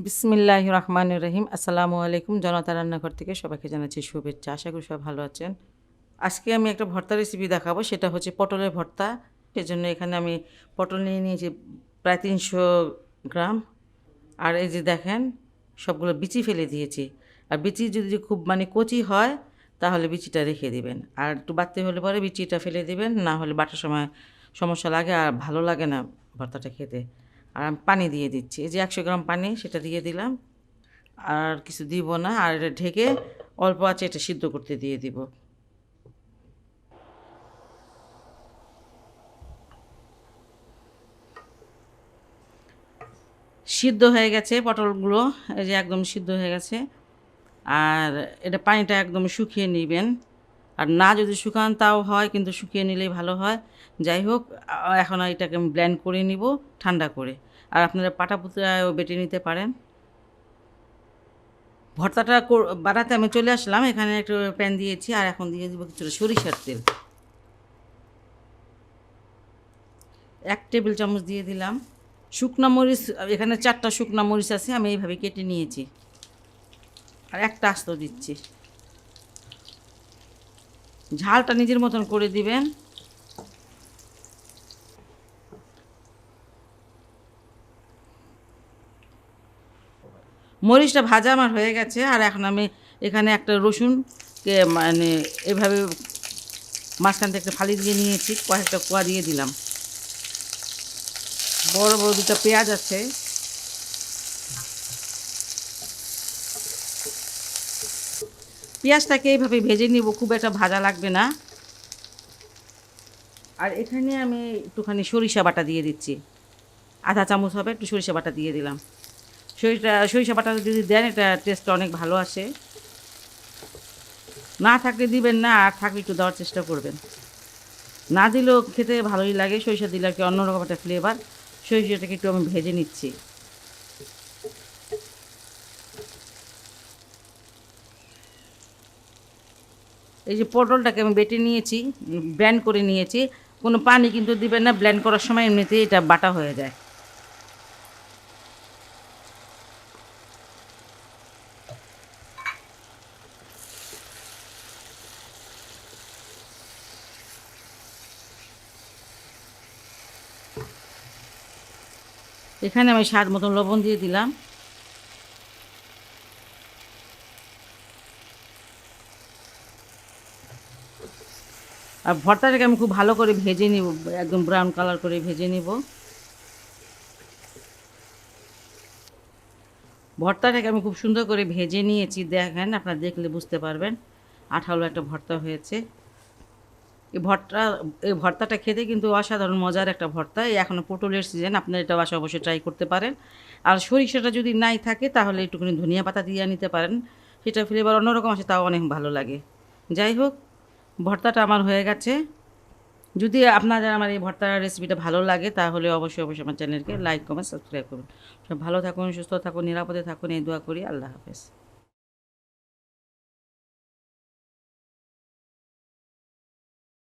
বিসমিল্লাহির রহমানির রহিম। আসসালামু আলাইকুম। জনতা রান্নাঘর থেকে সবাইকে জানাচ্ছি শুভেচ্ছা। আশা করি সবাই ভালো আছেন। আজকে আমি একটা ভর্তা রেসিপি দেখাবো, সেটা হচ্ছে পটলের ভর্তা। সেজন্য এখানে আমি পটল নিয়ে নিয়েছি প্রায় 300 গ্রাম। আর এই যে দেখেন, সবগুলো বিচি ফেলে দিয়েছি। আর বিচি যদি খুব কচি হয় তাহলে বিচিটা রেখে দিবেন, আর একটু বাড়তে হলে পরে বিচিটা ফেলে দিবেন, না হলে বাটার সময় সমস্যা লাগে আর ভালো লাগে না ভর্তাটা খেতে। আর আমি পানি দিয়ে দিচ্ছি, এই যে 100 গ্রাম পানি সেটা দিয়ে দিলাম। আর কিছু দিব না, আর এটা ঢেকে অল্প আছে এটা সিদ্ধ করতে দিয়ে দিব। সিদ্ধ হয়ে গেছে পটলগুলো, এই যে একদম সিদ্ধ হয়ে গেছে। আর এটা পানিটা একদম শুকিয়ে নেবেন, আর না যদি শুকান তাও হয়, কিন্তু শুকিয়ে নিলেই ভালো হয়। যাই হোক, এখন এটাকে আমি ব্লেন্ড করে নিব ঠান্ডা করে। আর আপনারা পাটা পুতায়ও বেটে নিতে পারেন। ভর্তাটা বানাতে আমি চলে আসলাম, এখানে একটু প্যান দিয়েছি, আর এখন দিয়ে দিব কিছুটা সরিষার তেল। 1 টেবিল চামচ দিয়ে দিলাম। শুকনা মরিচ এখানে 4টা শুকনা মরিচ আছে, আমি এইভাবে কেটে নিয়েছি। আর একটা আস্ত দিচ্ছি। ঝালটা নিজের মতন করে দিবেন। মরিচটা ভাজা আমার হয়ে গেছে, আর এখন আমি এখানে একটা রসুনকে এভাবে মাঝখান থেকে একটা ফালি দিয়ে নিয়েছি, কয়েকটা কোয়া দিয়ে দিলাম। বড় বড় 2টা পেঁয়াজ আছে। পেঁয়াজটাকে এইভাবে ভেজে নিব, খুব একটা ভাজা লাগবে না। আর এখানে আমি একটুখানি সরিষা বাটা দিয়ে দিচ্ছি, আধা চামচ হবে, একটু সরিষা বাটা দিয়ে দিলাম। সরিষা বাটা যদি দেন এটা টেস্টটা অনেক ভালো আসে। না থাকলে দিবেন না, আর থাকলে একটু দেওয়ার চেষ্টা করবেন। না দিলেও খেতে ভালোই লাগে, সরিষা দিলে আর কি অন্যরকম একটা ফ্লেভার। সরিষাটাকে একটু আমি ভেজে নিচ্ছি। এই যে পটলটাকে আমি বেটে নিয়েছি, ব্লেন্ড করে নিয়েছি। কোনো পানি কিন্তু দিবেন না, ব্লেন্ড করার সময় এমনিতেই এটা বাটা হয়ে যায়। এখানে আমি স্বাদ মতন লবণ দিয়ে দিলাম। আর ভর্তাটাকে আমি খুব ভালো করে ভেজে নিব, একদম ব্রাউন কালার করে ভেজে নিব। ভর্তাটাকে আমি খুব সুন্দর করে ভেজে নিয়েছি, দেখেন আপনারা দেখলে বুঝতে পারবেন আঠালো একটা ভর্তা হয়েছে। এই ভর্তা এই ভর্তাটা খেতে কিন্তু অসাধারণ মজার একটা ভর্তা। এই এখনও পটলের সিজন, আপনারা এটা বাসায় অবশ্যই ট্রাই করতে পারেন। আর সরিষাটা যদি নাই থাকে তাহলে একটুখানি ধনিয়া পাতা দিয়ে নিতে পারেন, সেটা ফ্লেভার অন্যরকম আসে, তাও অনেক ভালো লাগে। যাই হোক, ভর্তাটা আমার হয়ে গেছে। যদি আপনাদের আমার এই ভর্তার রেসিপিটা ভালো লাগে তাহলে অবশ্যই অবশ্যই আমার চ্যানেলকে লাইক কমেন্ট সাবস্ক্রাইব করুন। সব ভালো থাকুন, সুস্থ থাকুন, নিরাপদে থাকুন, এই দোয়া করি। আল্লাহ হাফেজ।